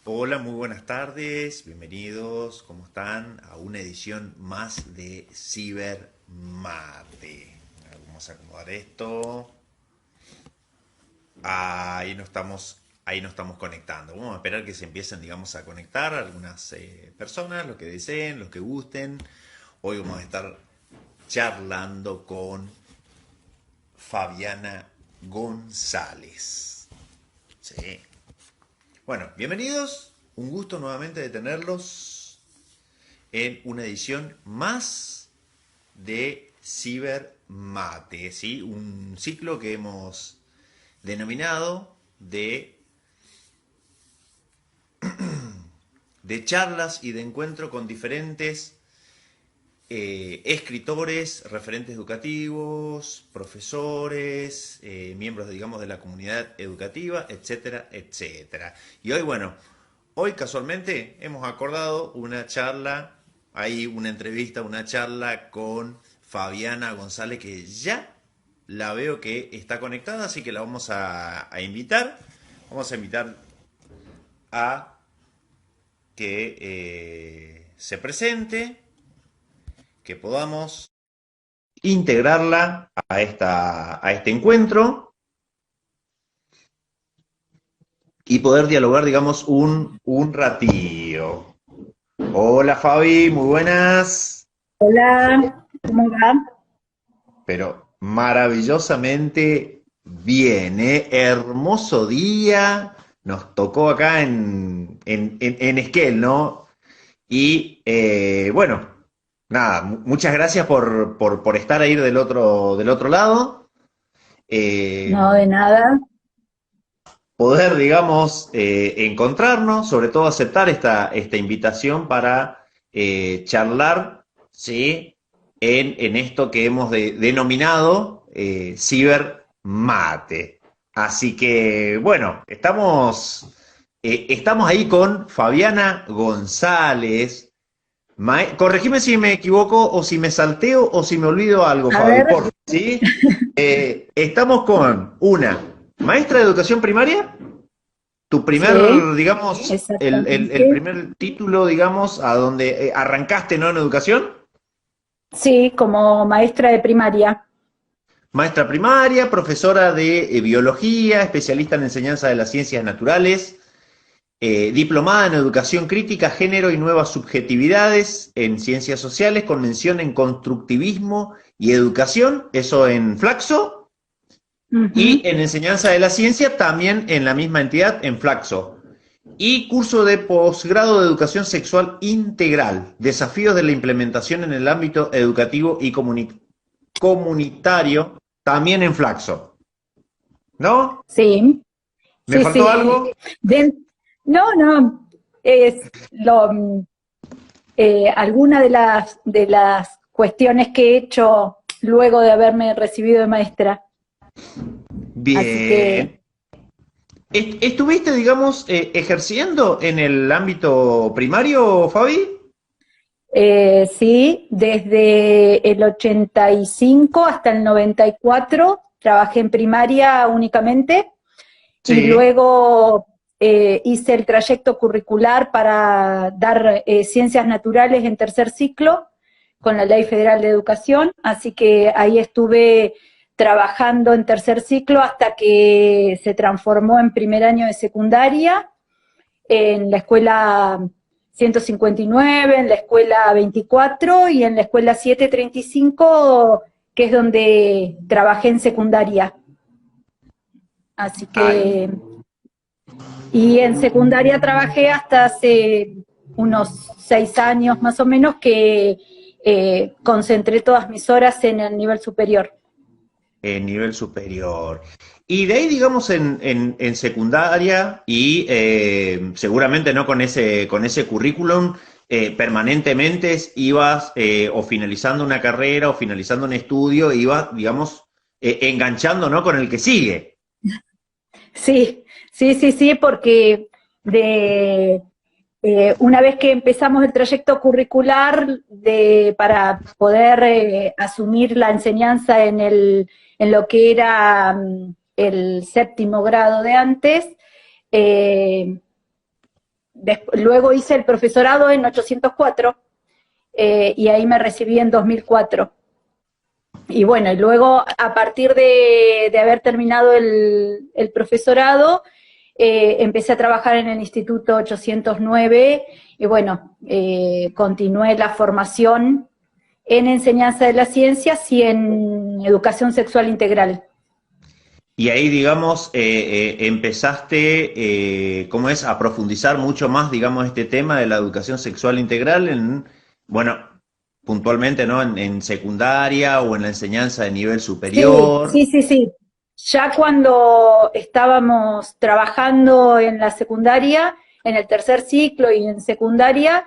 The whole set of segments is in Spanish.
Hola, muy buenas tardes, bienvenidos, ¿cómo están? A una edición más de Cibermate. Vamos a acomodar esto. Ahí nos estamos conectando. Vamos a esperar que se empiecen, digamos, a conectar algunas personas, los que deseen, los que gusten. Hoy vamos a estar charlando con Fabiana González. Sí. Bueno, bienvenidos. Un gusto nuevamente de tenerlos en una edición más de Cibermate, ¿sí? Un ciclo que hemos denominado de charlas y de encuentro con diferentes escritores, referentes educativos, profesores, miembros, digamos, de la comunidad educativa, etcétera, etcétera. Y hoy, bueno, hoy casualmente hemos acordado una charla, hay una entrevista, una charla con Fabiana González, que ya la veo que está conectada, así que la vamos a invitar. Vamos a invitar a que se presente, que podamos integrarla a este encuentro y poder dialogar, digamos, un ratillo. Hola Fabi, muy buenas, Hola, ¿cómo va? pero maravillosamente bien, ¿eh? Hermoso día, nos tocó acá en Esquel, ¿no? Y bueno, nada, muchas gracias por estar ahí del otro lado. Eh, No, de nada. Poder, digamos, encontrarnos, sobre todo aceptar esta invitación para charlar, ¿sí? En esto que hemos denominado cibermate. Así que, bueno, estamos ahí con Fabiana González. Corregime si me equivoco o si me salteo o si me olvido algo, A Fabi, ver, por favor, ¿sí? Estamos con una maestra de educación primaria, tu sí, primer, digamos, el exactamente. primer título, digamos, a donde arrancaste, ¿no? En educación. Sí, como maestra de primaria. Maestra primaria, profesora de biología, especialista en enseñanza de las ciencias naturales, diplomada en educación crítica, género y nuevas subjetividades en ciencias sociales, con mención en constructivismo y educación, eso en Flaxo, y Ujú. en enseñanza de la ciencia también en la misma entidad, en Flaxo. Y curso de posgrado de educación sexual integral, desafíos de la implementación en el ámbito educativo y comunitario, también en Flaxo. ¿No? Sí, ¿Me sí, faltó sí. algo? No, no, es alguna de las cuestiones que he hecho luego de haberme recibido de maestra. Así que Bien. ¿Estuviste, digamos, ejerciendo en el ámbito primario, Fabi? sí, desde el 85 hasta el 94 trabajé en primaria únicamente y Sí. luego hice el trayecto curricular para dar ciencias naturales en tercer ciclo con la Ley Federal de Educación, así que ahí estuve trabajando en tercer ciclo hasta que se transformó en primer año de secundaria en la escuela 159, en la escuela 24 y en la escuela 735, que es donde trabajé en secundaria. Así Ay, que, y en secundaria trabajé hasta hace unos 6 años más o menos que concentré todas mis horas en el nivel superior. en nivel superior. Y de ahí, digamos, en secundaria y seguramente no con ese currículum, permanentemente ibas o finalizando una carrera o finalizando un estudio, ibas, digamos, enganchando, ¿no? Con el que sigue. Sí, sí, sí, sí, porque de, una vez que empezamos el trayecto curricular para poder asumir la enseñanza en lo que era el séptimo grado de antes, eh, luego hice el profesorado en 804 y ahí me recibí en 2004. Y bueno, y luego a partir de haber terminado el profesorado, empecé a trabajar en el Instituto 809 y bueno, continué la formación en enseñanza de las ciencias y en educación sexual integral. Y ahí, digamos, empezaste, ¿cómo es?, a profundizar mucho más, digamos, este tema de la educación sexual integral en, bueno, puntualmente, ¿no?, en secundaria o en la enseñanza de nivel Sí, superior. sí, sí, sí. Ya cuando estábamos trabajando en la secundaria, en el tercer ciclo y en secundaria,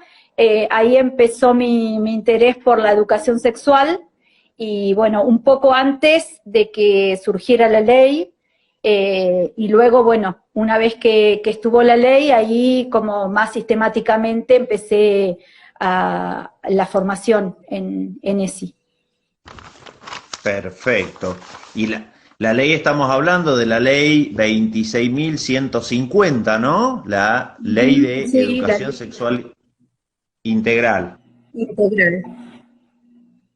ahí empezó mi interés por la educación sexual y bueno, un poco antes de que surgiera la ley, y luego, bueno, una vez que estuvo la ley, ahí como más sistemáticamente empecé la formación en ESI. Perfecto. Y la ley, estamos hablando de la ley 26.150, ¿no? La ley Ujú, de sí, la educación ley sexual integral. integral.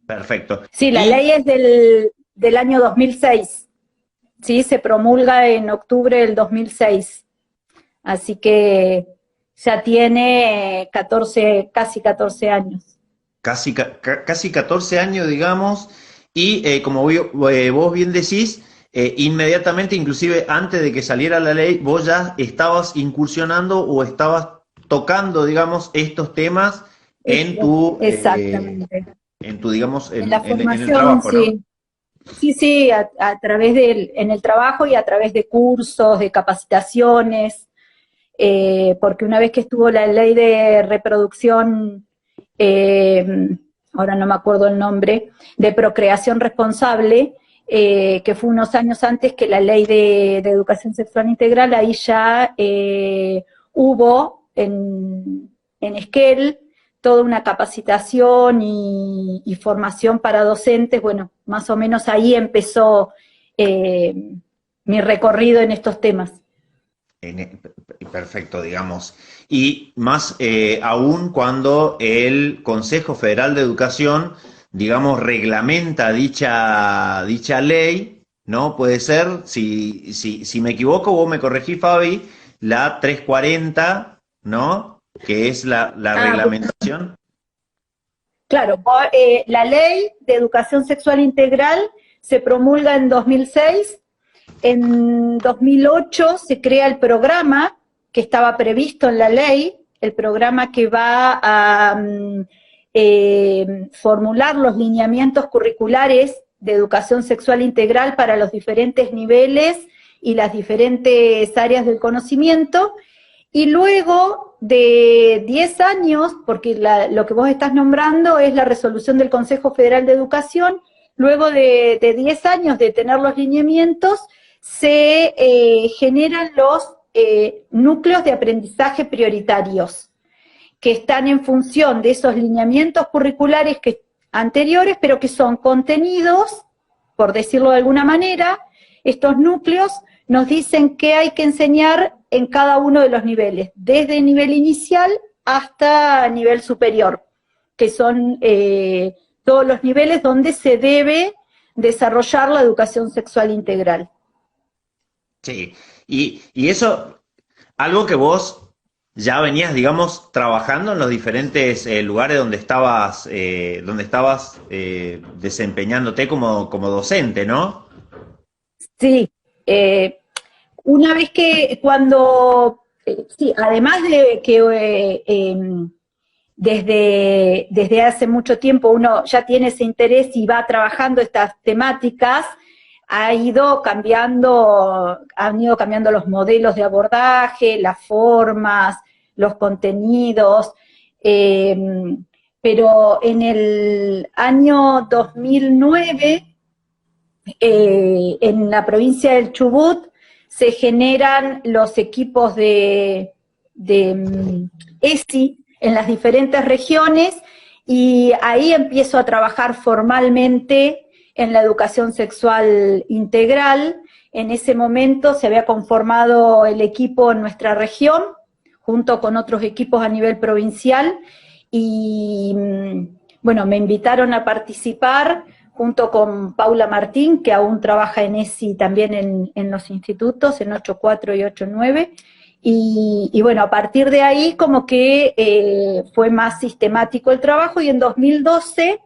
Perfecto. Sí, la Y ley es del año 2006, ¿sí? Se promulga en octubre del 2006, así que ya tiene 14, casi 14 años. casi 14 años, digamos, y como vos bien decís, inmediatamente, inclusive antes de que saliera la ley, vos ya estabas incursionando o estabas tocando, digamos, estos temas Exactamente. en tu, digamos, En la en el formación, trabajo, ¿no? sí. Sí, sí, a través en el trabajo y a través de cursos, de capacitaciones, porque una vez que estuvo la ley de reproducción, eh, ahora no me acuerdo el nombre, de procreación responsable, que fue unos años antes que la ley de educación sexual integral, ahí ya hubo en Esquel toda una capacitación y formación para docentes. Bueno, más o menos ahí empezó mi recorrido en estos temas. Perfecto, digamos. Y más aún cuando el Consejo Federal de Educación, digamos, reglamenta dicha ley, ¿no? Puede ser, si me equivoco, vos me corregís, Fabi, la 340, ¿no? Que es la Ah, reglamentación. claro, la ley de educación sexual integral se promulga en 2006. En 2008 se crea el programa que estaba previsto en la ley, el programa que va a formular los lineamientos curriculares de educación sexual integral para los diferentes niveles y las diferentes áreas del conocimiento. Y luego de 10 años, porque lo que vos estás nombrando es la resolución del Consejo Federal de Educación, luego de 10 años de tener los lineamientos, se generan los núcleos de aprendizaje prioritarios, que están en función de esos lineamientos curriculares anteriores, pero que son contenidos, por decirlo de alguna manera. Estos núcleos nos dicen qué hay que enseñar en cada uno de los niveles, desde nivel inicial hasta nivel superior, que son todos los niveles donde se debe desarrollar la educación sexual integral. Sí. Y eso, algo que vos ya venías, digamos, trabajando en los diferentes lugares donde estabas desempeñándote como docente, ¿no? Sí, una vez sí, además de que desde hace mucho tiempo uno ya tiene ese interés y va trabajando estas temáticas, han ido cambiando los modelos de abordaje, las formas, los contenidos, eh, pero en el año 2009, en la provincia del Chubut, se generan los equipos de ESI en las diferentes regiones y ahí empiezo a trabajar formalmente en la educación sexual integral. En ese momento se había conformado el equipo en nuestra región, junto con otros equipos a nivel provincial, y bueno, me invitaron a participar junto con Paula Martín, que aún trabaja en ESI también en los institutos, en 8.4 y 8.9, y bueno, a partir de ahí como que fue más sistemático el trabajo, y en 2012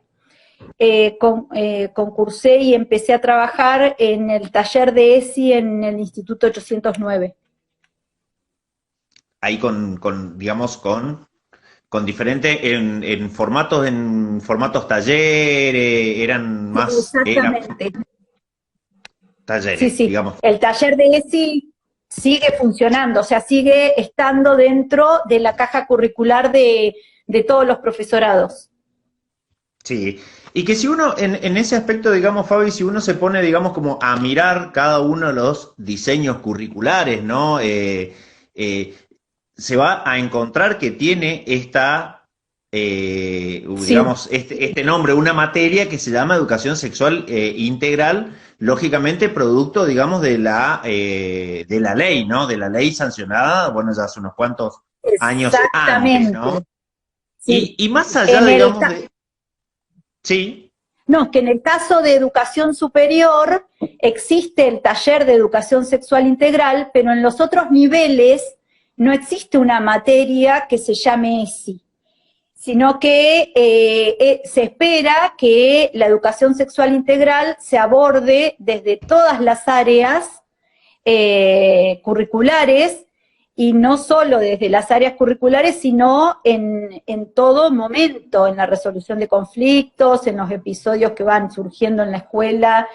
concursé y empecé a trabajar en el taller de ESI en el Instituto 809. Ahí digamos, con diferentes, en formatos talleres, eran más, eran Exactamente. Sí, talleres, sí. digamos. El taller de ESI sigue funcionando, o sea, sigue estando dentro de la caja curricular de todos los profesorados. Sí, y que si uno, en ese aspecto, digamos, Fabi, si uno se pone, digamos, como a mirar cada uno de los diseños curriculares, ¿no? Eh, Se va a encontrar que tiene Sí, digamos, este nombre, una materia que se llama educación sexual integral, lógicamente producto, digamos, de la ley, ¿no? De la ley sancionada, bueno, ya hace unos cuantos años antes, ¿no? exactamente. Sí. Y más allá, En el, digamos, de... Sí. No, que en el caso de educación superior existe el taller de educación sexual integral, pero en los otros niveles no existe una materia que se llame ESI, sino que se espera que la educación sexual integral se aborde desde todas las áreas curriculares, y no solo desde las áreas curriculares, sino en todo momento, en la resolución de conflictos, en los episodios que van surgiendo en la escuela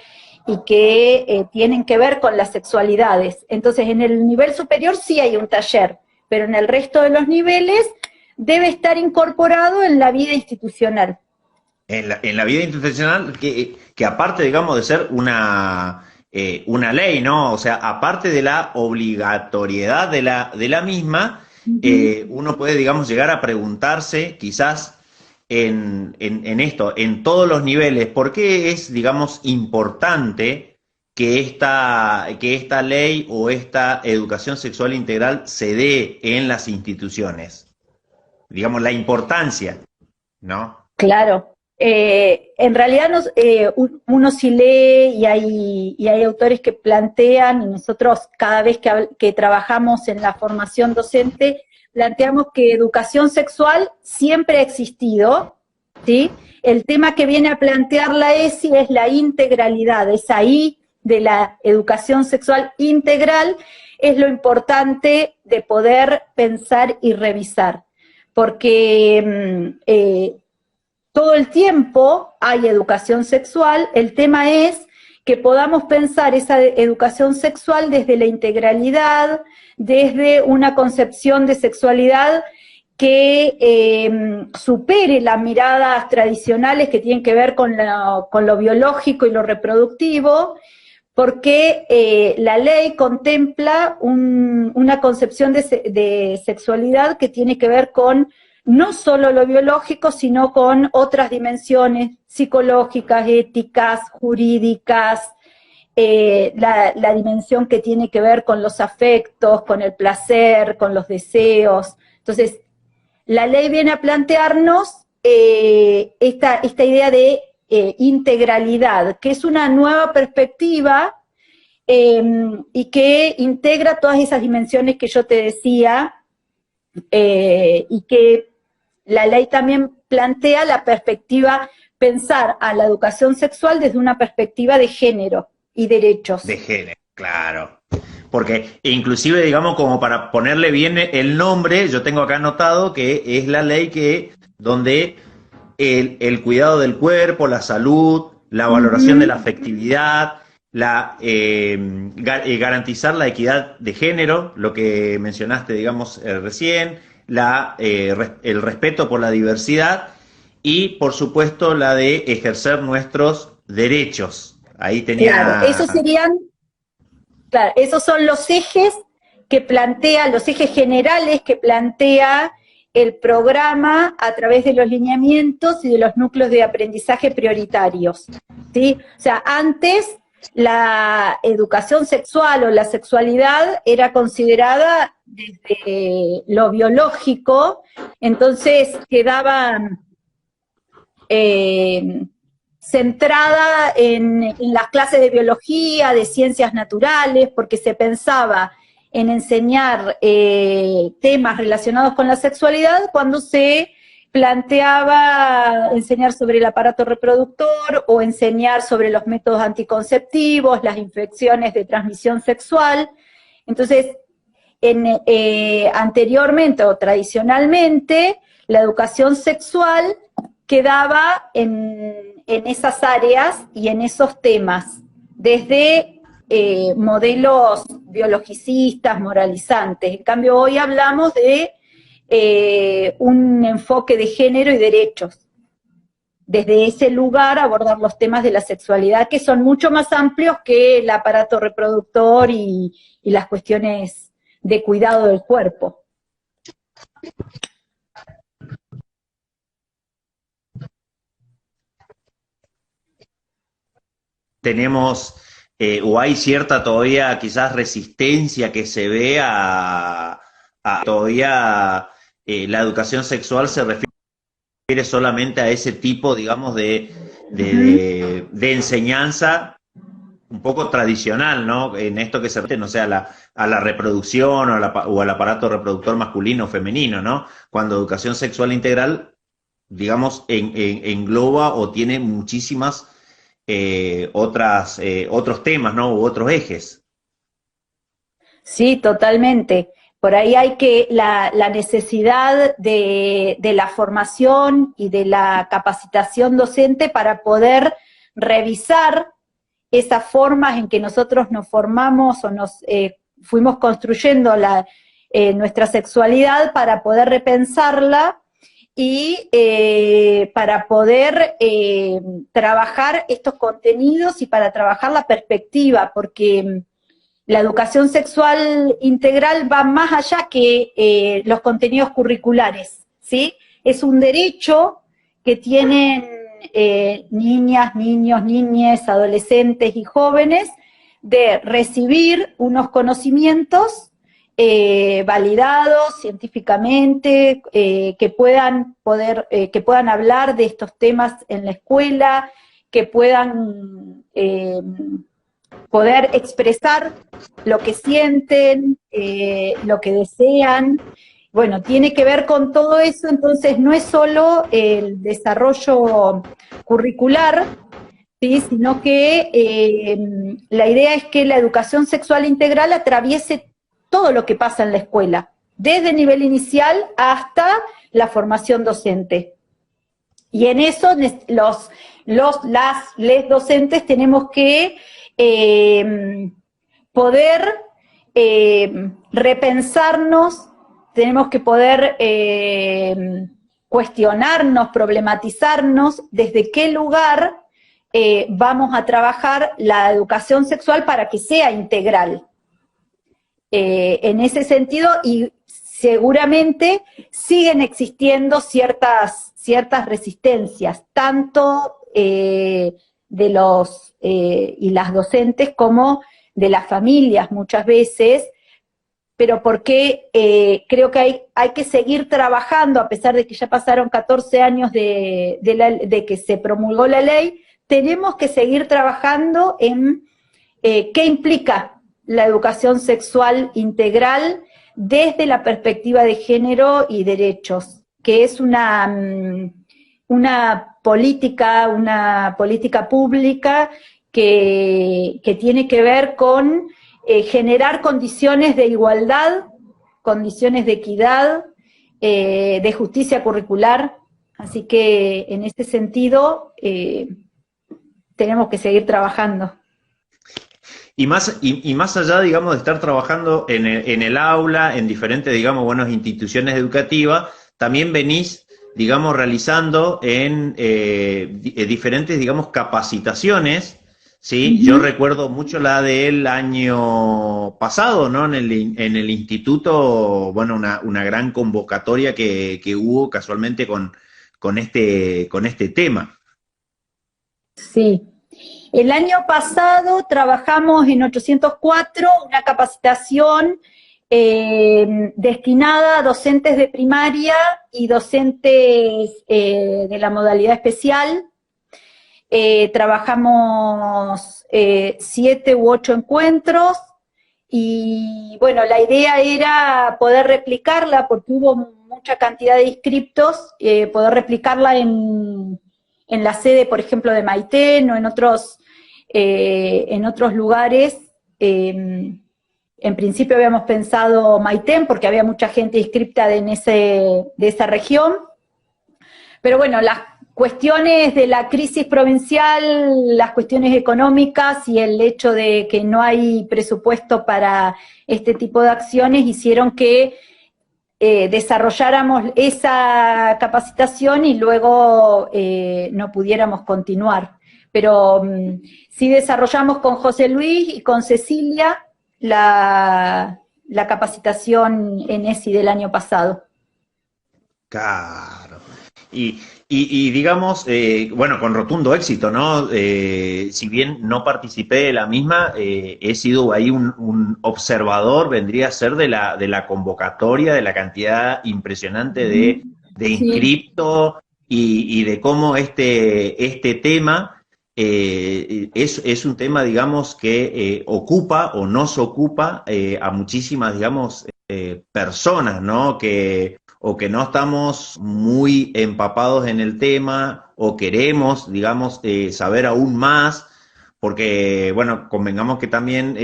y que tienen que ver con las sexualidades. Entonces, en el nivel superior sí hay un taller, pero en el resto de los niveles debe estar incorporado en la vida institucional. En la vida institucional, que aparte, digamos, de ser una ley, ¿no? O sea, aparte de la obligatoriedad de la misma, uno puede, digamos, llegar a preguntarse, quizás, en esto, en todos los niveles, ¿por qué es, digamos, importante que esta ley o esta educación sexual integral se dé en las instituciones? Digamos, la importancia, ¿no? Claro. En realidad uno sí lee y hay autores que plantean, y nosotros cada vez que trabajamos en la formación docente, planteamos que educación sexual siempre ha existido, ¿sí? El tema que viene a plantear la ESI es la integralidad, es ahí de la educación sexual integral, es lo importante de poder pensar y revisar, porque todo el tiempo hay educación sexual, el tema es que podamos pensar esa educación sexual desde la integralidad, desde una concepción de sexualidad que supere las miradas tradicionales que tienen que ver con lo biológico y lo reproductivo, porque la ley contempla una concepción de sexualidad que tiene que ver con no solo lo biológico, sino con otras dimensiones psicológicas, éticas, jurídicas, la dimensión que tiene que ver con los afectos, con el placer, con los deseos. Entonces, la ley viene a plantearnos esta idea de integralidad, que es una nueva perspectiva y que integra todas esas dimensiones que yo te decía, y que la ley también plantea la perspectiva, pensar a la educación sexual desde una perspectiva de género y derechos. De género, claro. Porque inclusive, digamos, como para ponerle bien el nombre, yo tengo acá anotado que es la ley que donde el cuidado del cuerpo, la salud, la valoración de la afectividad, garantizar la equidad de género, lo que mencionaste, digamos, recién, el respeto por la diversidad y, por supuesto, la de ejercer nuestros derechos. Ahí Claro, tenía... claro, esos son los ejes que plantea, los ejes generales que plantea el programa a través de los lineamientos y de los núcleos de aprendizaje prioritarios, ¿sí? O sea, antes la educación sexual o la sexualidad era considerada desde lo biológico, entonces quedaba centrada en las clases de biología, de ciencias naturales, porque se pensaba en enseñar temas relacionados con la sexualidad cuando se planteaba enseñar sobre el aparato reproductor o enseñar sobre los métodos anticonceptivos, las infecciones de transmisión sexual. Entonces, anteriormente o tradicionalmente, la educación sexual quedaba en esas áreas y en esos temas, desde modelos biologicistas, moralizantes. En cambio, hoy hablamos de un enfoque de género y derechos. Desde ese lugar abordar los temas de la sexualidad, que son mucho más amplios que el aparato reproductor y las cuestiones de cuidado del cuerpo. Tenemos, o hay cierta todavía quizás resistencia que se ve a todavía la educación sexual se refiere solamente a ese tipo, digamos, de enseñanza un poco tradicional, ¿no? En esto que se refiere, no sé, a la reproducción o al aparato reproductor masculino o femenino, ¿no? Cuando educación sexual integral, digamos, engloba o tiene muchísimas otros temas, ¿no? U otros ejes. Sí, totalmente. Por ahí hay que la necesidad de la formación y de la capacitación docente para poder revisar esas formas en que nosotros nos formamos o nos fuimos construyendo nuestra sexualidad para poder repensarla y para poder trabajar estos contenidos y para trabajar la perspectiva, porque la educación sexual integral va más allá que los contenidos curriculares, ¿sí? Es un derecho que tienen niñas, niños, niñes, adolescentes y jóvenes de recibir unos conocimientos validados científicamente, que puedan hablar de estos temas en la escuela, que puedan poder expresar lo que sienten, lo que desean. Bueno, tiene que ver con todo eso, entonces no es solo el desarrollo curricular, ¿sí? Sino que la idea es que la educación sexual integral atraviese todo lo que pasa en la escuela, desde el nivel inicial hasta la formación docente. Y en eso les docentes tenemos que poder repensarnos, tenemos que poder cuestionarnos, problematizarnos desde qué lugar vamos a trabajar la educación sexual para que sea integral. En ese sentido, y seguramente siguen existiendo ciertas resistencias, tanto de los y las docentes como de las familias muchas veces, pero porque creo que hay que seguir trabajando, a pesar de que ya pasaron 14 años de que se promulgó la ley, tenemos que seguir trabajando en qué implica la educación sexual integral desde la perspectiva de género y derechos, que es una política pública que tiene que ver con generar condiciones de igualdad, condiciones de equidad, de justicia curricular. Así que en este sentido tenemos que seguir trabajando. Y más allá, digamos, de estar trabajando en el aula, en diferentes, digamos, buenas instituciones educativas, también venís, digamos, realizando en diferentes, digamos, capacitaciones, ¿sí? Yo recuerdo mucho la del año pasado, ¿no? En el instituto, bueno, una gran convocatoria que hubo casualmente con este tema. Sí. El año pasado trabajamos en 804 una capacitación destinada a docentes de primaria y docentes de la modalidad especial. Trabajamos 7 u 8 encuentros y bueno, la idea era poder replicarla porque hubo mucha cantidad de inscriptos, poder replicarla en la sede, por ejemplo, de Maitén o en otros lugares. En principio habíamos pensado Maitén porque había mucha gente inscripta de esa región, pero bueno, las cuestiones de la crisis provincial, las cuestiones económicas y el hecho de que no hay presupuesto para este tipo de acciones hicieron que desarrolláramos esa capacitación y luego no pudiéramos continuar. Pero sí desarrollamos con José Luis y con Cecilia la capacitación en ESI del año pasado. Claro. Y digamos, bueno, con rotundo éxito, ¿no? Si bien no participé de la misma, he sido ahí un observador, vendría a ser de la convocatoria, de la cantidad impresionante de inscriptos y de cómo este tema es un tema, digamos, que ocupa o nos ocupa a muchísimas, digamos, personas, ¿no? O que no estamos muy empapados en el tema, o queremos, digamos, saber aún más, porque, bueno, convengamos que también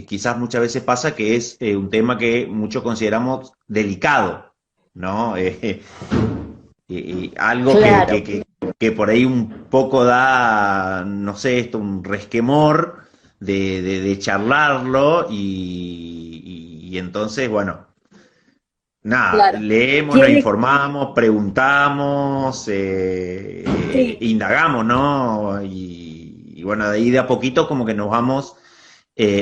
quizás muchas veces pasa que es un tema que muchos consideramos delicado, ¿no? Algo Claro. que por ahí un poco da, no sé, esto, un resquemor de charlarlo y entonces, bueno. Nada, Claro. leemos, nos Tiene, informamos, preguntamos, sí, indagamos, ¿no? Y bueno, de ahí de a poquito como que nos vamos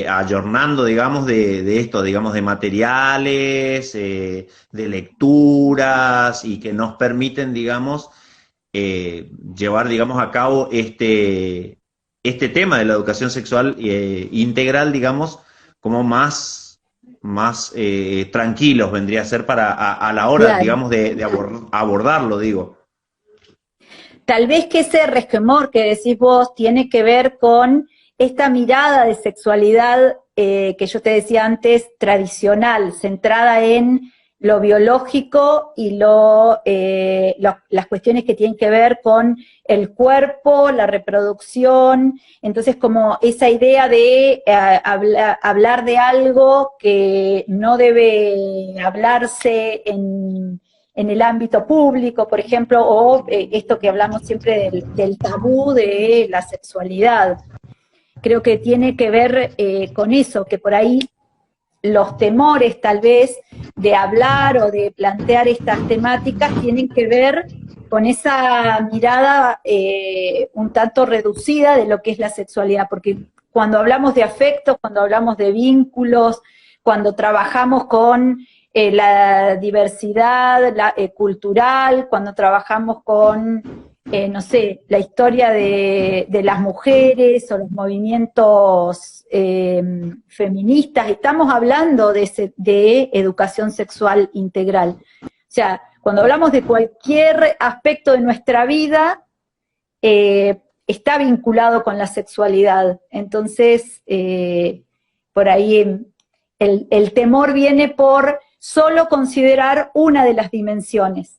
ayornando, digamos, de esto, digamos, de materiales, de lecturas y que nos permiten, digamos, llevar, digamos, a cabo este tema de la educación sexual integral, digamos, como más tranquilos vendría a ser para a la hora, claro. digamos, de abordarlo, digo. Tal vez que ese resquemor que decís vos tiene que ver con esta mirada de sexualidad que yo te decía antes, tradicional, centrada en lo biológico y las cuestiones que tienen que ver con el cuerpo, la reproducción. Entonces, como esa idea de hablar de algo que no debe hablarse en el ámbito público, por ejemplo, o esto que hablamos siempre del tabú de la sexualidad. Creo que tiene que ver con eso, que por ahí los temores tal vez de hablar o de plantear estas temáticas tienen que ver con esa mirada un tanto reducida de lo que es la sexualidad, porque cuando hablamos de afectos, cuando hablamos de vínculos, cuando trabajamos con la diversidad cultural, cuando trabajamos con no sé, la historia de las mujeres o los movimientos feministas, estamos hablando de educación sexual integral. O sea, cuando hablamos de cualquier aspecto de nuestra vida, está vinculado con la sexualidad. Entonces, por ahí el temor viene por solo considerar una de las dimensiones.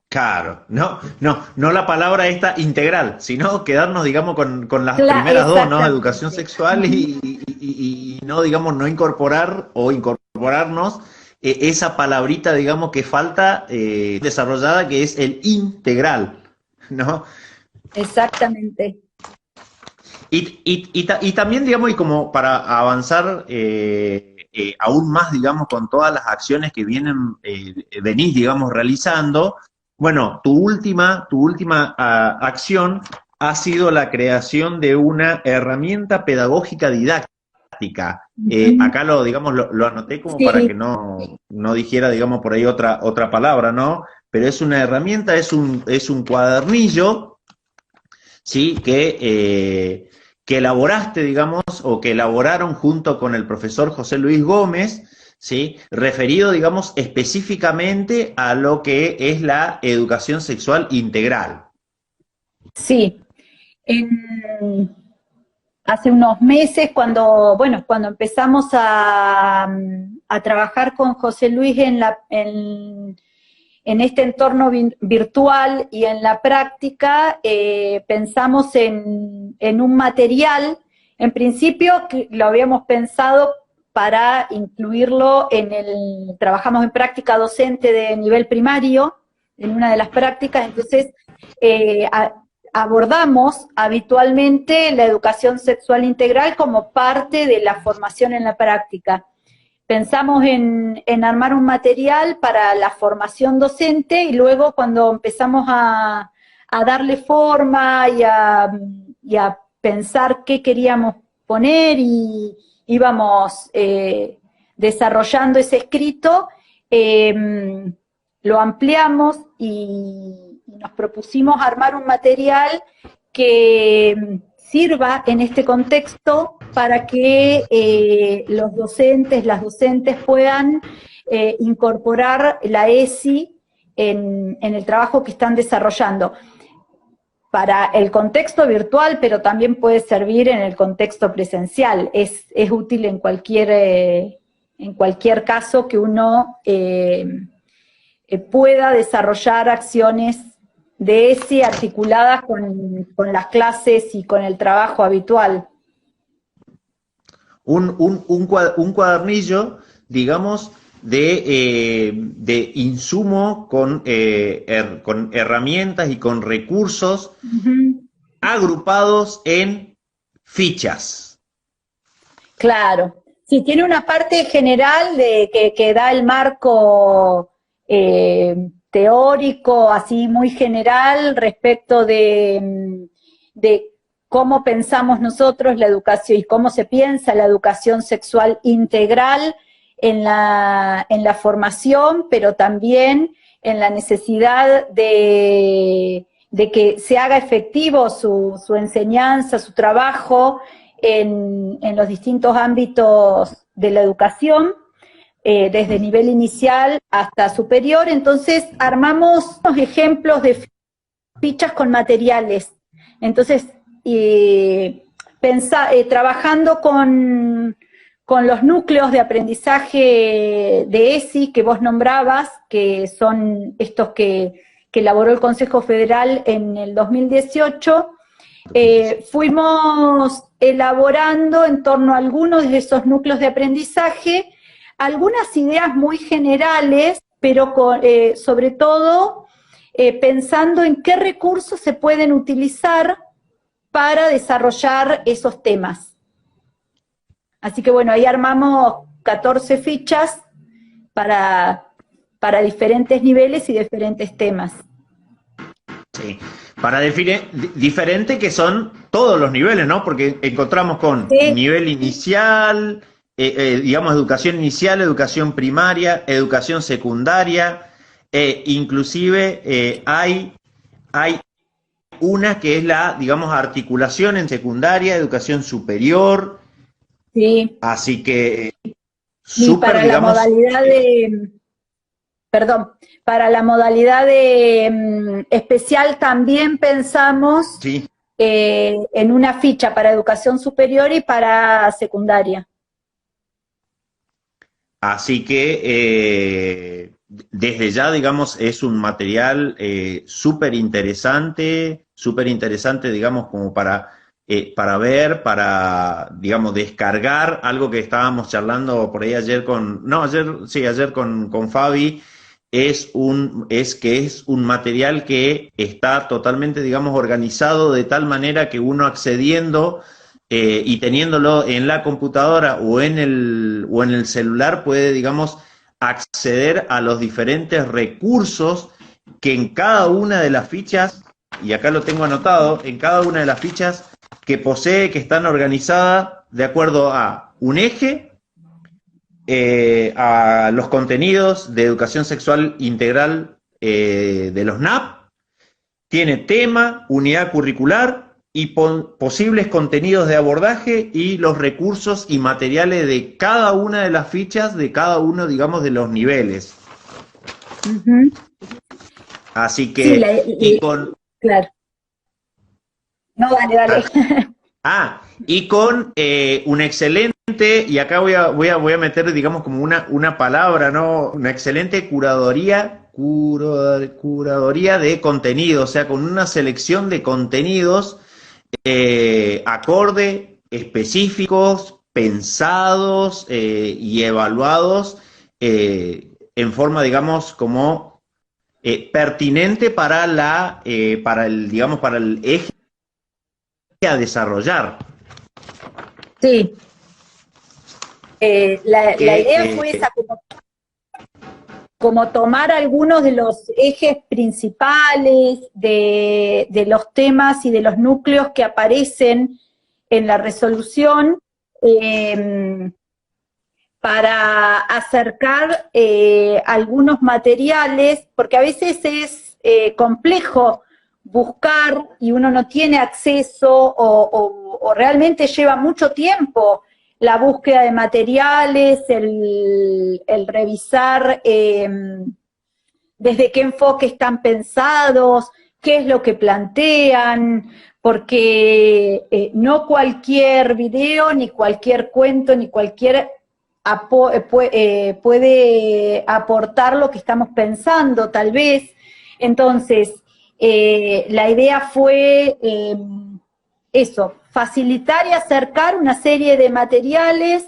Claro, no la palabra esta integral, sino quedarnos, digamos, con las primeras dos, ¿no? Educación Exactamente. sexual y no, digamos, no incorporar o incorporarnos esa palabrita, digamos, que falta desarrollada, que es el integral, ¿no? Exactamente. Y también, digamos, y como para avanzar aún más, digamos, con todas las acciones que venís, digamos, realizando, bueno, tu última acción ha sido la creación de una herramienta pedagógica didáctica. Ujú. Acá digamos, lo anoté como para que Sí, no dijera, digamos, por ahí otra palabra, ¿no? Pero es una herramienta, es un cuadernillo ¿sí? Que elaboraste, digamos, o que elaboraron junto con el profesor José Luis Gómez, ¿sí? Referido, digamos, específicamente a lo que es la educación sexual integral. Sí, en, hace unos meses cuando empezamos a trabajar con José Luis en este entorno virtual y en la práctica, pensamos en un material, en principio que lo habíamos pensado para incluirlo trabajamos en práctica docente de nivel primario, en una de las prácticas, entonces eh, a, abordamos habitualmente la educación sexual integral como parte de la formación en la práctica. Pensamos en armar un material para la formación docente y luego cuando empezamos a darle forma y a pensar qué queríamos poner y íbamos desarrollando ese escrito, lo ampliamos y nos propusimos armar un material que sirva en este contexto para que los docentes, las docentes puedan incorporar la ESI en el trabajo que están desarrollando para el contexto virtual, pero también puede servir en el contexto presencial. Es útil en cualquier caso que uno pueda desarrollar acciones de ESI articuladas con las clases y con el trabajo habitual. Un cuadernillo, digamos, de insumo con herramientas y con recursos agrupados en fichas. Claro. Sí, tiene una parte general que da el marco teórico, así muy general, respecto de cómo pensamos nosotros la educación y cómo se piensa la educación sexual integral en la formación, pero también en la necesidad de que se haga efectivo su enseñanza, su trabajo en los distintos ámbitos de la educación, desde nivel inicial hasta superior. Entonces armamos unos ejemplos de fichas con materiales. Entonces, trabajando con los núcleos de aprendizaje de ESI que vos nombrabas, que son estos que elaboró el Consejo Federal en el 2018, fuimos elaborando en torno a algunos de esos núcleos de aprendizaje algunas ideas muy generales, pero sobre todo pensando en qué recursos se pueden utilizar para desarrollar esos temas. Así que bueno, ahí armamos 14 fichas para diferentes niveles y diferentes temas. Sí, para definir diferente que son todos los niveles, ¿no? Porque encontramos con nivel inicial, digamos educación inicial, educación primaria, educación secundaria, inclusive hay una que es la, digamos, articulación en secundaria, educación superior. Sí. Así que y para digamos, la modalidad para la modalidad de especial también pensamos sí. En una ficha para educación superior y para secundaria. Así que desde ya, digamos, es un material súper interesante, digamos, como para ver, para, digamos, descargar algo que estábamos charlando por ahí ayer ayer con Fabi, es un material que está totalmente, digamos, organizado de tal manera que uno accediendo y teniéndolo en la computadora o en el celular puede, digamos, acceder a los diferentes recursos que en cada una de las fichas, y acá lo tengo anotado, en cada una de las fichas que posee, que están organizadas de acuerdo a un eje, a los contenidos de educación sexual integral de los NAP, tiene tema, unidad curricular, y posibles contenidos de abordaje y los recursos y materiales de cada una de las fichas de cada uno, digamos, de los niveles. Ujú. Así Sí, que, claro. No, dale, dale. y con un excelente, y acá voy a meter, digamos, como una palabra, ¿no? Una excelente curaduría de contenido, o sea, con una selección de contenidos acorde, específicos, pensados y evaluados en forma, digamos, como pertinente para el eje a desarrollar. Sí, la Que, idea fue esa, como tomar algunos de los ejes principales de los temas y de los núcleos que aparecen en la resolución, para acercar algunos materiales, porque a veces es complejo buscar y uno no tiene acceso o realmente lleva mucho tiempo la búsqueda de materiales, el revisar desde qué enfoque están pensados, qué es lo que plantean, porque no cualquier video, ni cualquier cuento, ni cualquier puede aportar lo que estamos pensando, tal vez. Entonces, la idea fue eso, facilitar y acercar una serie de materiales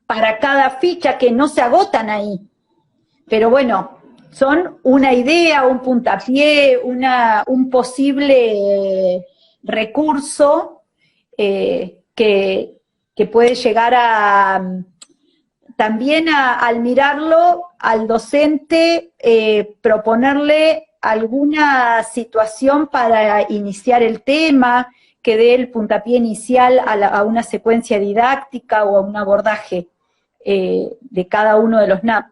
para cada ficha que no se agotan ahí. Pero bueno, son una idea, un puntapié, un posible recurso que puede llegar también al mirarlo al docente, proponerle alguna situación para iniciar el tema, que dé el puntapié inicial a una secuencia didáctica o a un abordaje de cada uno de los NAP.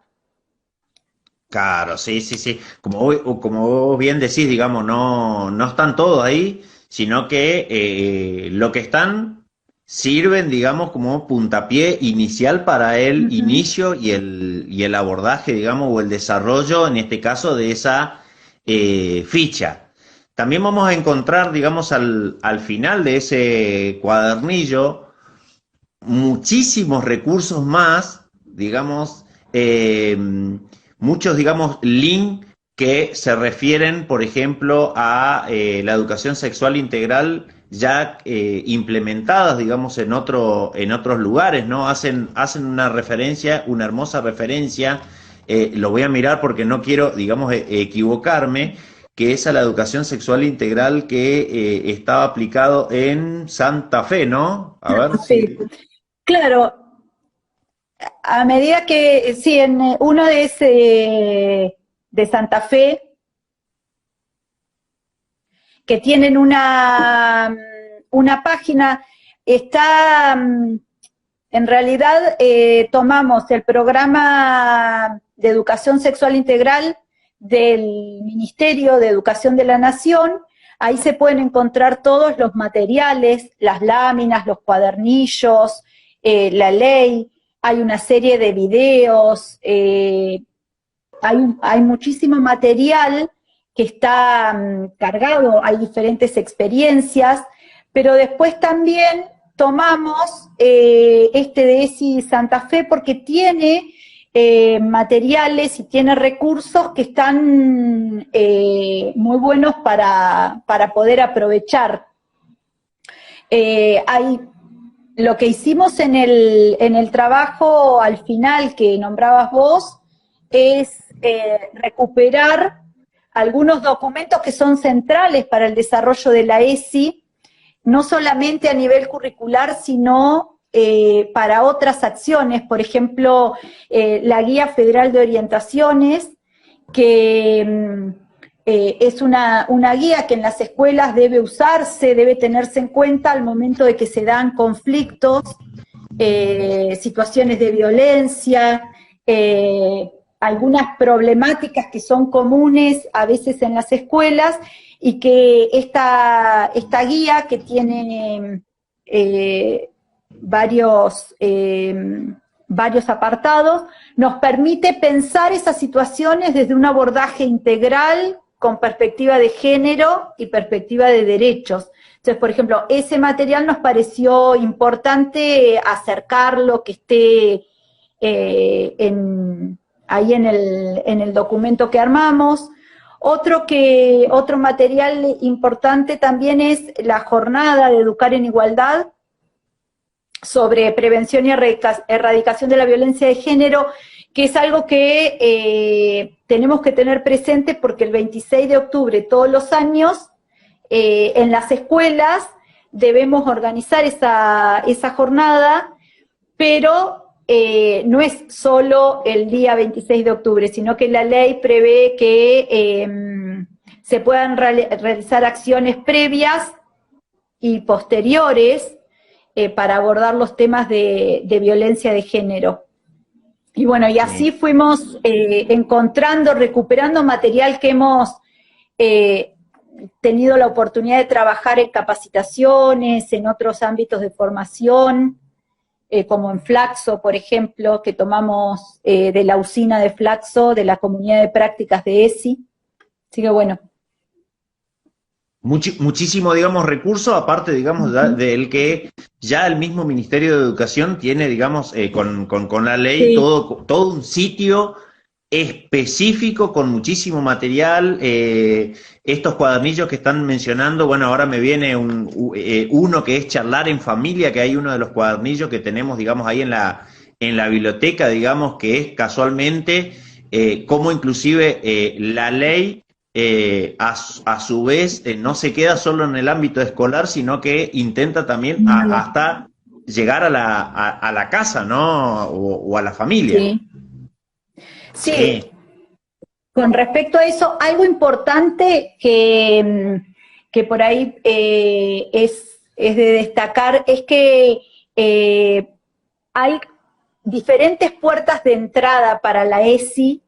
Claro, sí, sí, sí. Como vos bien decís, digamos, no están todos ahí, sino que lo que están sirven, digamos, como puntapié inicial para el Ujú. inicio y el abordaje, digamos, o el desarrollo, en este caso, de esa ficha. También vamos a encontrar, digamos, al final de ese cuadernillo, muchísimos recursos más, digamos, muchos, digamos, links que se refieren, por ejemplo, a la educación sexual integral ya implementadas, digamos, en otros lugares, ¿no? Hacen una referencia, una hermosa referencia, lo voy a mirar porque no quiero, digamos, equivocarme, que es a la educación sexual integral que estaba aplicado en Santa Fe, ¿no? A ver Sí, si... claro, a medida que, sí, en uno de ese de Santa Fe, que tienen una página, está, en realidad tomamos el programa de educación sexual integral del Ministerio de Educación de la Nación. Ahí se pueden encontrar todos los materiales, las láminas, los cuadernillos, la ley, hay una serie de videos, hay muchísimo material que está cargado, hay diferentes experiencias, pero después también tomamos este de ESI Santa Fe porque tiene materiales y tiene recursos que están muy buenos para poder aprovechar. Hay lo que hicimos en el trabajo al final que nombrabas vos es recuperar algunos documentos que son centrales para el desarrollo de la ESI, no solamente a nivel curricular, sino para otras acciones, por ejemplo, la Guía Federal de Orientaciones, que es una guía que en las escuelas debe usarse, debe tenerse en cuenta al momento de que se dan conflictos, situaciones de violencia, algunas problemáticas que son comunes a veces en las escuelas y que esta guía, que tiene varios apartados, nos permite pensar esas situaciones desde un abordaje integral, con perspectiva de género y perspectiva de derechos. Entonces, por ejemplo, ese material nos pareció importante acercarlo, que esté ahí en el documento que armamos. Otro material importante también es la jornada de Educar en Igualdad, sobre prevención y erradicación de la violencia de género, que es algo que tenemos que tener presente, porque el 26 de octubre todos los años en las escuelas debemos organizar esa jornada, pero no es solo el día 26 de octubre, sino que la ley prevé que se puedan realizar acciones previas y posteriores para abordar los temas de violencia de género. Y bueno, y así fuimos encontrando, recuperando material que hemos tenido la oportunidad de trabajar en capacitaciones, en otros ámbitos de formación, como en Flaxo, por ejemplo, que tomamos de la usina de Flaxo, de la comunidad de prácticas de ESI. Así que bueno. Muchísimo, digamos, recurso, aparte, digamos, del que ya el mismo Ministerio de Educación tiene, digamos, con la ley, sí, todo un sitio específico con muchísimo material. Estos cuadernillos que están mencionando, bueno, ahora me viene uno que es Charlar en Familia, que hay uno de los cuadernillos que tenemos, digamos, ahí en la biblioteca, digamos, que es casualmente cómo inclusive la ley a su vez no se queda solo en el ámbito escolar, sino que intenta también hasta llegar a la casa, ¿no? O a la familia. Sí. Sí. Con respecto a eso, algo importante que por ahí es de destacar es que hay diferentes puertas de entrada para la ESI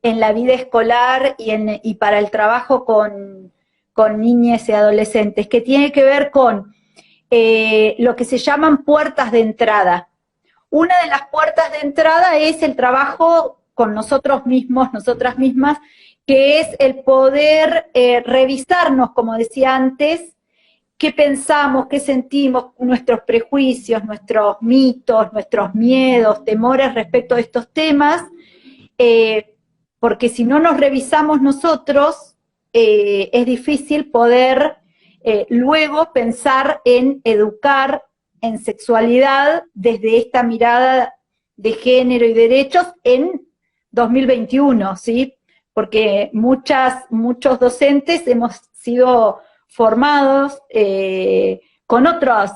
en la vida escolar y para el trabajo con niñas y adolescentes, que tiene que ver con lo que se llaman puertas de entrada. Una de las puertas de entrada es el trabajo con nosotros mismos, nosotras mismas, que es el poder revisarnos, como decía antes, qué pensamos, qué sentimos, nuestros prejuicios, nuestros mitos, nuestros miedos, temores respecto a estos temas, porque si no nos revisamos nosotros, es difícil poder luego pensar en educar en sexualidad desde esta mirada de género y derechos en 2021, ¿sí? Porque muchos docentes hemos sido formados con otras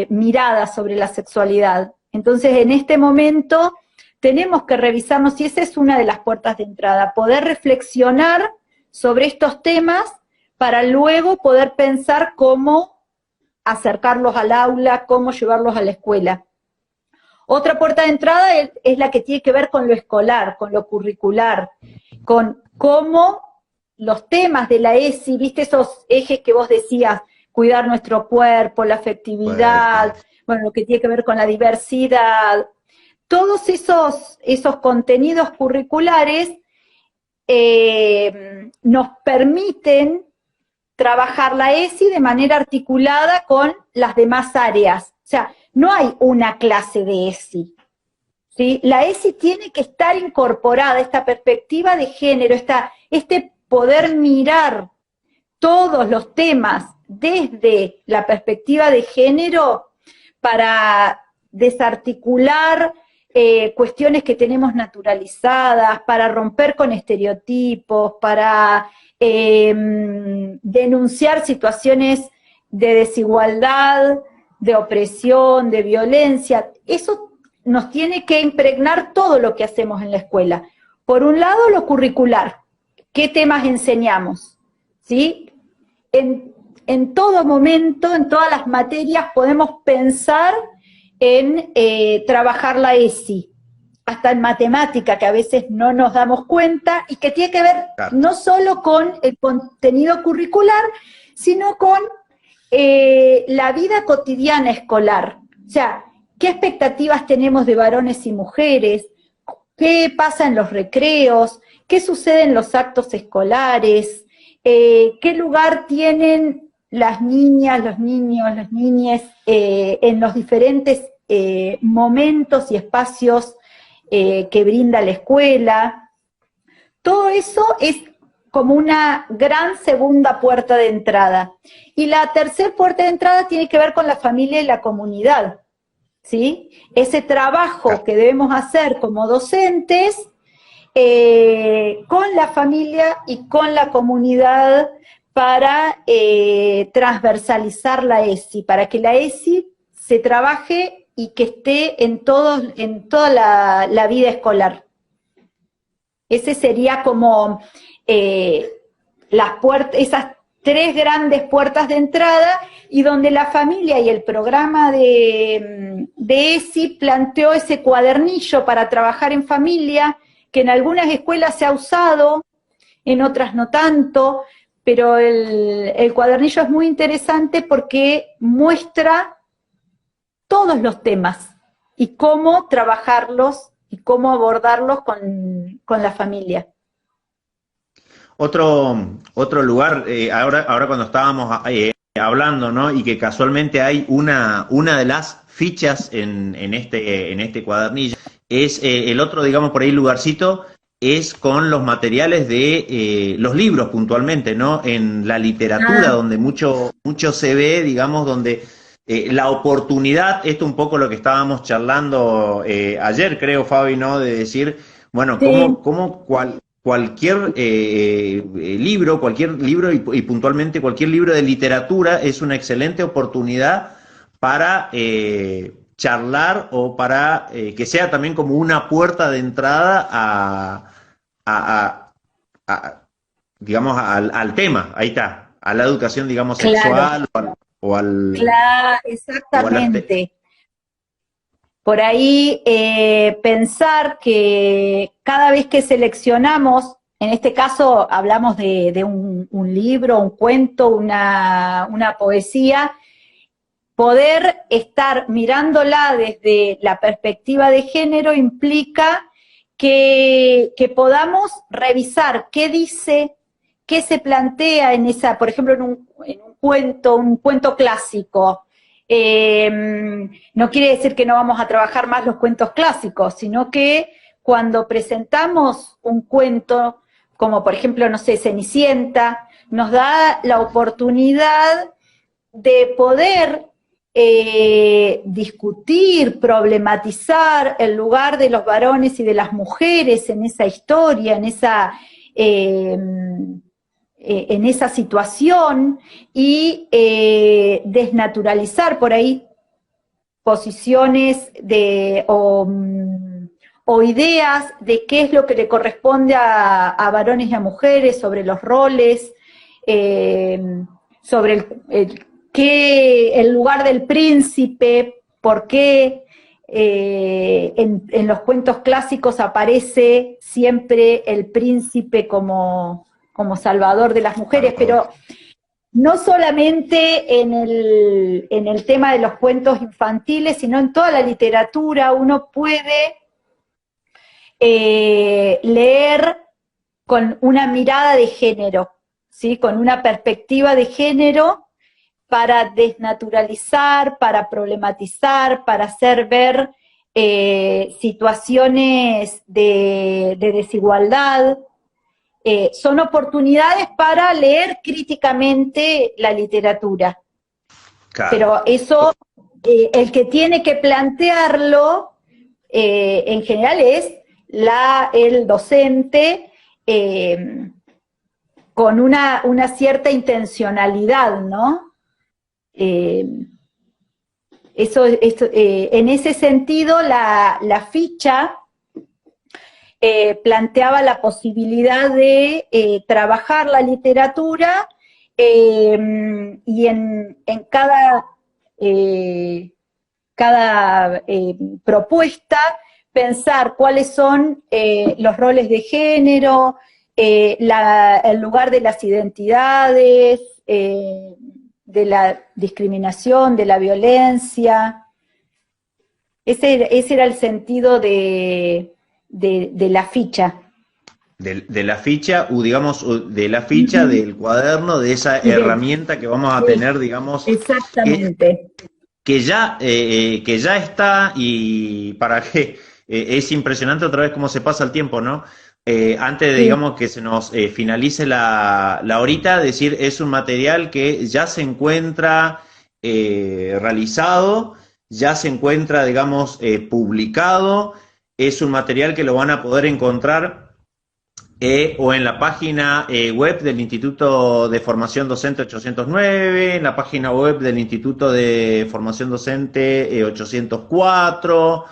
miradas sobre la sexualidad. Entonces, en este momento tenemos que revisarnos, y esa es una de las puertas de entrada, poder reflexionar sobre estos temas para luego poder pensar cómo acercarlos al aula, cómo llevarlos a la escuela. Otra puerta de entrada es la que tiene que ver con lo escolar, con lo curricular, con cómo los temas de la ESI, viste esos ejes que vos decías, cuidar nuestro cuerpo, la afectividad, bueno, lo que tiene que ver con la diversidad, todos esos contenidos curriculares nos permiten trabajar la ESI de manera articulada con las demás áreas. O sea, no hay una clase de ESI, ¿sí? La ESI tiene que estar incorporada, esta perspectiva de género, este poder mirar todos los temas desde la perspectiva de género para desarticular cuestiones que tenemos naturalizadas, para romper con estereotipos, para denunciar situaciones de desigualdad, de opresión, de violencia. Eso nos tiene que impregnar todo lo que hacemos en la escuela. Por un lado, lo curricular. ¿Qué temas enseñamos? ¿Sí? En todo momento, en todas las materias, podemos pensar en trabajar la ESI. hasta en matemática, que a veces no nos damos cuenta, y que tiene que ver Claro. no solo con el contenido curricular, sino con la vida cotidiana escolar. O sea, ¿qué expectativas tenemos de varones y mujeres? ¿Qué pasa en los recreos? ¿Qué sucede en los actos escolares? ¿Qué lugar tienen las niñas, los niños, las niñas en los diferentes momentos y espacios que brinda la escuela? Todo eso es como una gran segunda puerta de entrada. Y la tercera puerta de entrada tiene que ver con la familia y la comunidad, ¿sí? Ese trabajo que debemos hacer como docentes con la familia y con la comunidad para transversalizar la ESI, para que la ESI se trabaje y que esté en toda la vida escolar. Ese sería como esas tres grandes puertas de entrada, y donde la familia y el programa de ESI planteó ese cuadernillo para trabajar en familia, que en algunas escuelas se ha usado, en otras no tanto, pero el cuadernillo es muy interesante porque muestra todos los temas y cómo trabajarlos y cómo abordarlos con la familia. Otro lugar, ahora cuando estábamos hablando, ¿no? Y que casualmente hay una de las fichas en este cuadernillo, es el otro, digamos, por ahí lugarcito, es con los materiales de los libros puntualmente, ¿no? En la literatura, Ah, donde mucho se ve, digamos, donde la oportunidad, esto un poco lo que estábamos charlando ayer, creo, Fabi, ¿no? De decir, bueno, sí, cualquier libro y puntualmente cualquier libro de literatura es una excelente oportunidad para charlar o para que sea también como una puerta de entrada a, a, digamos, al tema, ahí está, a la educación, digamos, claro, sexual o al, claro, o a las exactamente. Por ahí pensar que cada vez que seleccionamos, en este caso hablamos de un libro, un cuento, una poesía, poder estar mirándola desde la perspectiva de género implica que podamos revisar qué dice, qué se plantea en esa, por ejemplo, en un cuento clásico. No quiere decir que no vamos a trabajar más los cuentos clásicos, sino que cuando presentamos un cuento, como por ejemplo, no sé, Cenicienta, nos da la oportunidad de poder discutir, problematizar el lugar de los varones y de las mujeres en esa historia, en esa situación, y desnaturalizar por ahí posiciones o ideas de qué es lo que le corresponde a varones y a mujeres, sobre los roles, sobre el lugar del príncipe, por qué en los cuentos clásicos aparece siempre el príncipe como salvador de las mujeres, pero no solamente en el tema de los cuentos infantiles, sino en toda la literatura uno puede leer con una mirada de género, ¿sí? Con una perspectiva de género para desnaturalizar, para problematizar, para hacer ver situaciones de desigualdad. Son oportunidades para leer críticamente la literatura. claro. Pero eso, el que tiene que plantearlo en general es el docente con una cierta intencionalidad, ¿no? Eh, en ese sentido, la ficha planteaba la posibilidad de trabajar la literatura y en cada propuesta pensar cuáles son los roles de género, el lugar de las identidades, de la discriminación, de la violencia. Ese era el sentido de la ficha. De la ficha, o digamos, de la ficha, del cuaderno, de esa Y herramienta que vamos a sí, tener, digamos, que, exactamente. que ya está y para que es impresionante otra vez cómo se pasa el tiempo, ¿no? Antes de, Sí. digamos, que se nos finalice la horita, decir, es un material que ya se encuentra realizado, ya se encuentra, digamos, publicado, es un material que lo van a poder encontrar o en la página web del Instituto de Formación Docente 809, en la página web del Instituto de Formación Docente 804.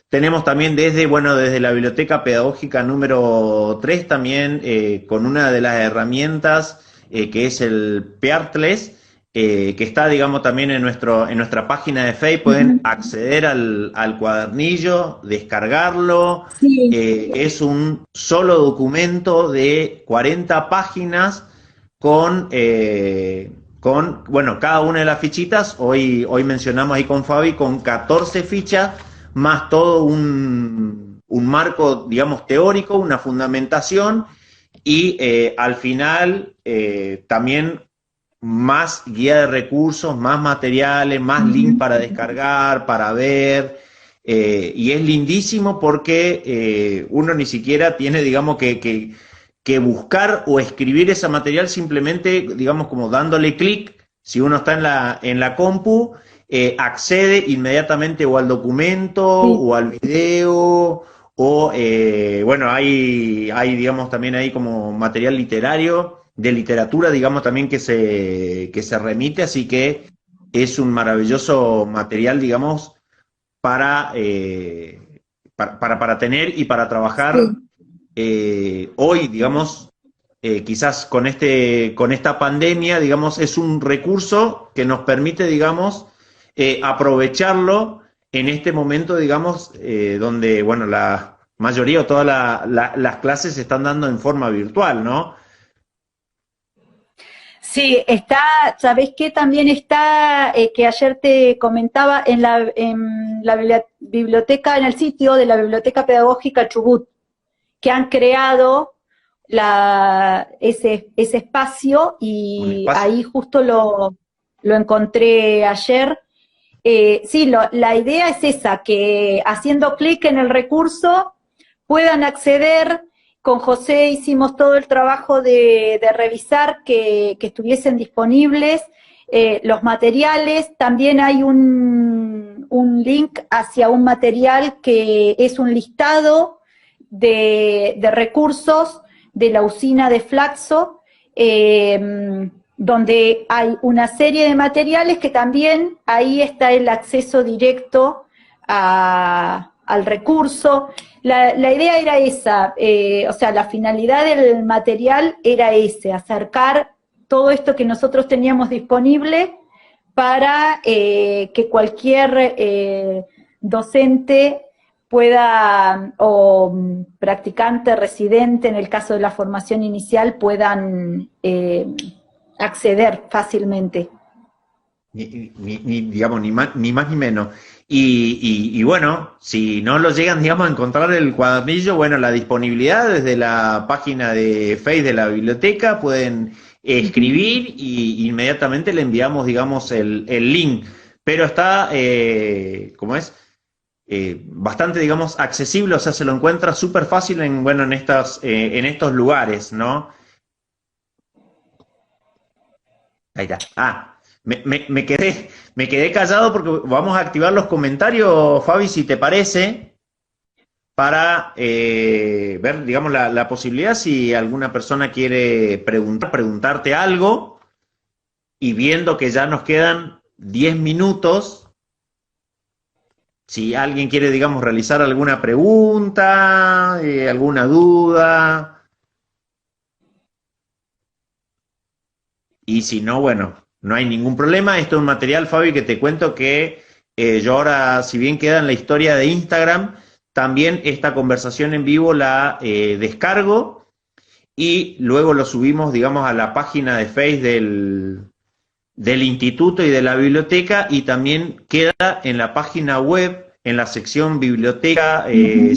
Tenemos también desde la Biblioteca Pedagógica número 3 también con una de las herramientas que es el Peartles, que está, digamos, también en nuestra página de Facebook. Pueden Ujú. acceder al cuadernillo, descargarlo. Sí, Es un solo documento de 40 páginas bueno, cada una de las fichitas. Hoy mencionamos ahí con Fabi, con 14 fichas, más todo un marco, digamos, teórico, una fundamentación, y al final también más guía de recursos, más materiales, más links ujú. para descargar, para ver, y es lindísimo porque uno ni siquiera tiene, digamos, que buscar o escribir ese material, simplemente, digamos, como dándole clic. Si uno está en la compu, accede inmediatamente o al documento Sí, o al video, o bueno, digamos, también hay como material literario, de literatura, digamos, también que se remite, así que es un maravilloso material, digamos, para, para tener y para trabajar sí. hoy, digamos, quizás con esta pandemia, digamos, es un recurso que nos permite, digamos, aprovecharlo en este momento, digamos, donde, bueno, la mayoría o todas las clases se están dando en forma virtual, ¿no? Sí, está, ¿sabés qué? También está, que ayer te comentaba, en la biblioteca, en el sitio de la Biblioteca Pedagógica Chubut, que han creado ese espacio Un y espacio. ahí justo lo encontré ayer. Sí, la idea es esa, que haciendo clic en el recurso puedan acceder. Con José hicimos todo el trabajo de revisar que estuviesen disponibles los materiales. También hay un link hacia un material que es un listado de recursos de la usina de Flaxo, donde hay una serie de materiales que también ahí está el acceso directo al recurso. La idea era esa, o sea, la finalidad del material era ese, acercar todo esto que nosotros teníamos disponible para que cualquier docente pueda, o practicante, residente, en el caso de la formación inicial, puedan acceder fácilmente. Digamos, ni más ni menos. Y bueno, si no lo llegan, digamos, a encontrar el cuadernillo, bueno, la disponibilidad desde la página de Facebook de la biblioteca, pueden escribir y inmediatamente le enviamos, digamos, el link. Pero está, ¿cómo es? Bastante, digamos, accesible, o sea, se lo encuentra súper fácil bueno, en estos lugares, ¿no? Ahí está. Me quedé callado porque vamos a activar los comentarios, Fabi, si te parece, para ver, digamos, la posibilidad si alguna persona quiere preguntarte algo, y viendo que ya nos quedan 10 minutos, si alguien quiere, digamos, realizar alguna pregunta, alguna duda. Y si no, bueno, no hay ningún problema. Esto es un material, Fabi, que te cuento que yo ahora, si bien queda en la historia de Instagram, también esta conversación en vivo la descargo y luego lo subimos, digamos, a la página de Facebook del instituto y de la biblioteca, y también queda en la página web, en la sección biblioteca,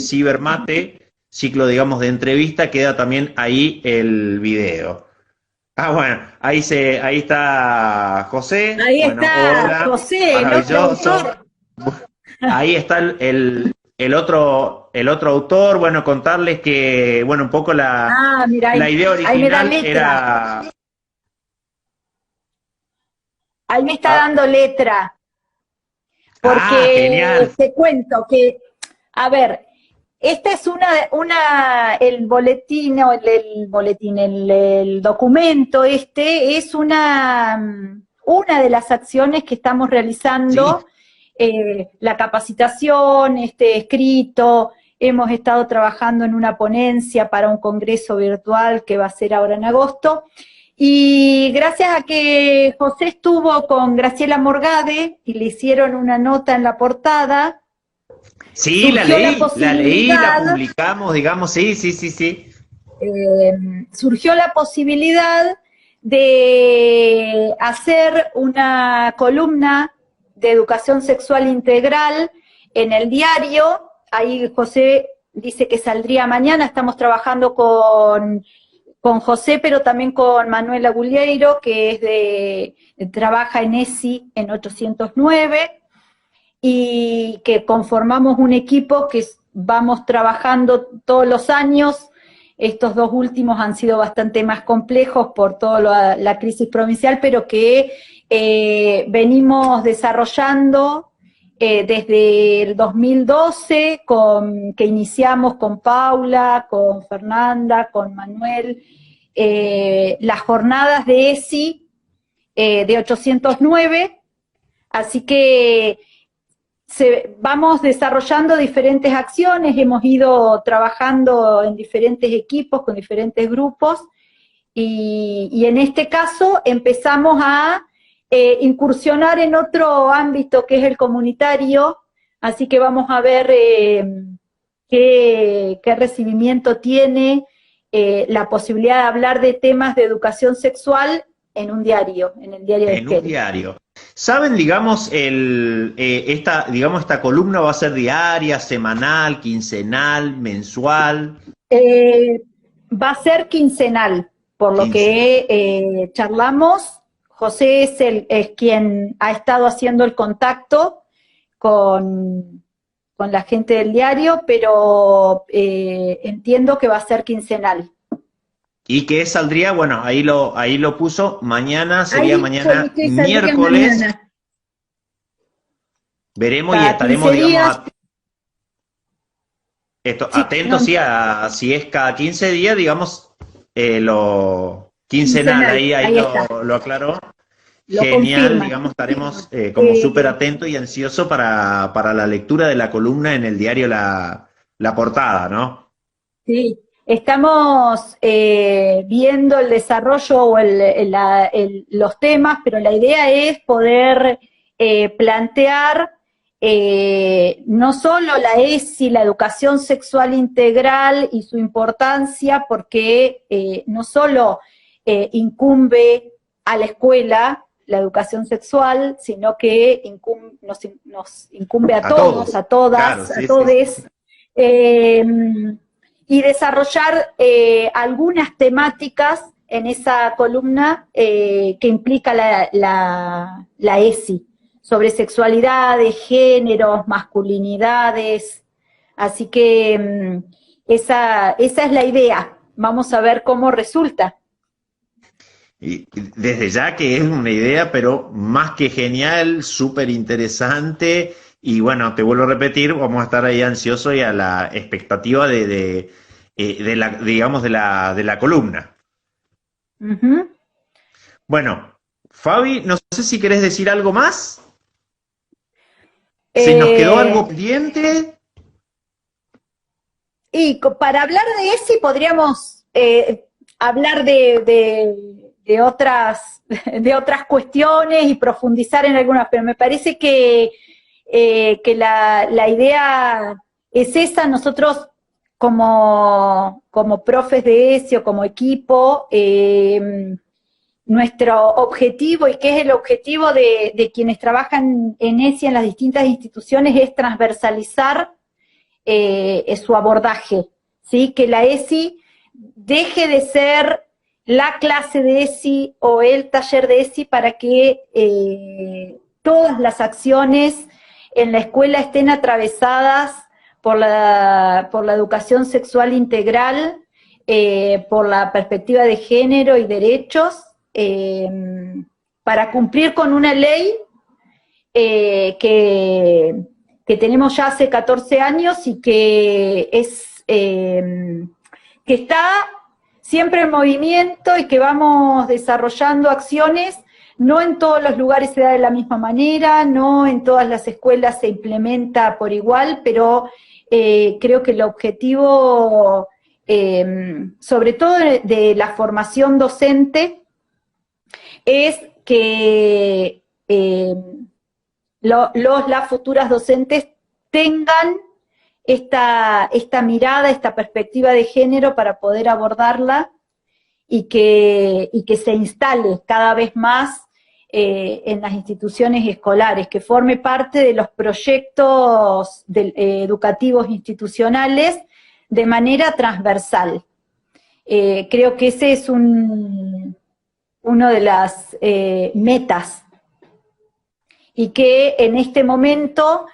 Cibermate, ciclo, digamos, de entrevista, queda también ahí el video. Ah, bueno, ahí está José. Ahí Bueno, está hola, José, el otro maravilloso. autor. Ahí está el otro autor. Bueno, contarles que, bueno, un poco Ah, mira, la idea ahí me da original letra. era... Ahí me está Ah, dando letra. genial. Porque te cuento que, a ver, esta es el boletín, o el documento este, es una de las acciones que estamos Sí, realizando, la capacitación, este escrito, hemos estado trabajando en una ponencia para un congreso virtual que va a ser ahora en agosto, y gracias a que José estuvo con Graciela Morgade y le hicieron una nota en la portada, sí, surgió la la posibilidad, publicamos, digamos, sí, sí, sí, sí. surgió la posibilidad de hacer una columna de educación sexual integral en el diario. Ahí José dice que saldría mañana, estamos trabajando con José, pero también con Manuel Agulleiro, que trabaja en ESI en 809, y que conformamos un equipo que vamos trabajando todos los años. Estos dos últimos han sido bastante más complejos por toda la crisis provincial, pero que venimos desarrollando desde el 2012, que iniciamos con Paula, con Fernanda, con Manuel, las jornadas de ESI de 809, así que vamos desarrollando diferentes acciones, hemos ido trabajando en diferentes equipos, con diferentes grupos, y en este caso empezamos a incursionar en otro ámbito que es el comunitario, así que vamos a ver qué recibimiento tiene la posibilidad de hablar de temas de educación sexual en un diario, en el diario de En un Esquel. diario. ¿Saben, digamos, esta columna va a ser diaria, semanal, quincenal, mensual? Eh, Va a ser quincenal, por lo Quincenal. que charlamos. José es quien ha estado haciendo el contacto con la gente del diario, pero entiendo que va a ser quincenal. ¿Y que saldría? Bueno, ahí lo puso. Mañana sería Ahí mañana que saldría miércoles. mañana, Veremos y cada estaremos, 15 digamos, días. Sí, atentos, no, sí, si es cada 15 días, digamos, lo quincenal, quincenal, ahí ahí está, lo aclaró. lo Genial, confirma. digamos, estaremos como súper Eh, atentos y ansiosos para la lectura de la columna en el diario La Portada, ¿no? Sí, estamos viendo el desarrollo o los temas, pero la idea es poder plantear no solo la ESI, la educación sexual integral y su importancia, porque no solo incumbe a la escuela la educación sexual, sino que nos incumbe a A todos, todos, a todas, claro, a sí, sí, sí. todes, eh, y desarrollar algunas temáticas en esa columna que implica la ESI, sobre sexualidades, géneros, masculinidades, así que esa es la idea, vamos a ver cómo resulta. Y desde ya que es una idea, pero más que genial, súper interesante. Y bueno, te vuelvo a repetir, vamos a estar ahí ansiosos y a la expectativa de la, digamos, de la columna. Uh -huh. Bueno, Fabi, no sé si querés decir algo más. ¿Se nos quedó algo eh, pendiente? Y para hablar de ESI podríamos hablar de otras cuestiones y profundizar en algunas, pero me parece que que la idea es esa. Nosotros como profes de ESI o como equipo, nuestro objetivo, y que es el objetivo de quienes trabajan en ESI en las distintas instituciones, es transversalizar su abordaje, ¿sí? Que la ESI deje de ser la clase de ESI o el taller de ESI para que todas las acciones en la escuela estén atravesadas por la educación sexual integral, por la perspectiva de género y derechos, para cumplir con una ley que tenemos ya hace 14 años y que está siempre en movimiento y que vamos desarrollando acciones. No en todos los lugares se da de la misma manera, no en todas las escuelas se implementa por igual, pero creo que el objetivo, sobre todo de la formación docente, es que las futuras docentes tengan esta mirada, esta perspectiva de género para poder abordarla y que se instale cada vez más en las instituciones escolares, que forme parte de los proyectos educativos institucionales de manera transversal. Creo que ese es uno de las metas, y que en este momento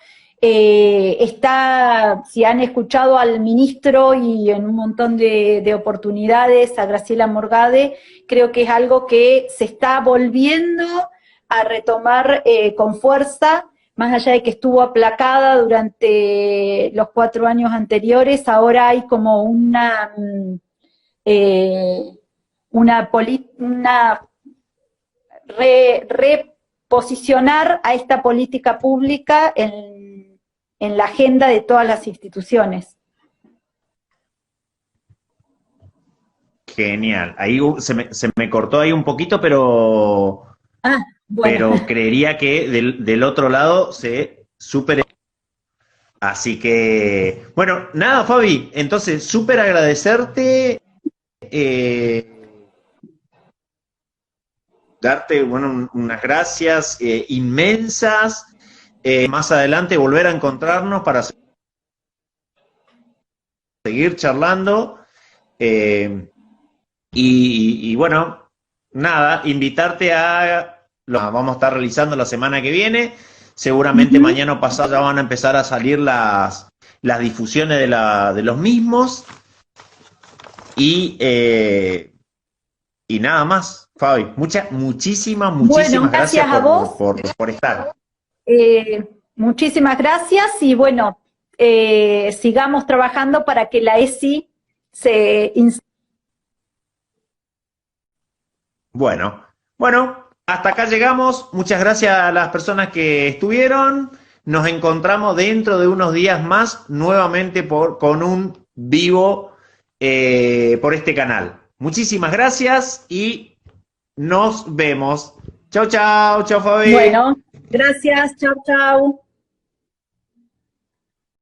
si han escuchado al ministro y en un montón de oportunidades, a Graciela Morgade, creo que es algo que se está volviendo a retomar con fuerza, más allá de que estuvo aplacada durante los 4 años anteriores. Ahora hay como una reposicionar a esta política pública en la agenda de todas las instituciones. Genial. Ahí se me cortó ahí un poquito, pero, Bueno. pero creería que del otro lado se súper. Así que, bueno, nada, Fabi, entonces súper agradecerte, darte, bueno, unas gracias inmensas. Más adelante volver a encontrarnos para seguir charlando. Y bueno, nada, invitarte lo vamos a estar realizando la semana que viene. Seguramente mañana o pasado ya van a empezar a salir las difusiones de los mismos. Y nada más, Fabi. Muchísimas gracias a vos. por estar. Muchísimas gracias y bueno, sigamos trabajando para que la ESI se instale. Bueno, hasta acá llegamos. Muchas gracias a las personas que estuvieron. Nos encontramos dentro de unos días más nuevamente con un vivo por este canal. Muchísimas gracias y nos vemos. Chau, Fabi. Bueno, gracias, chau.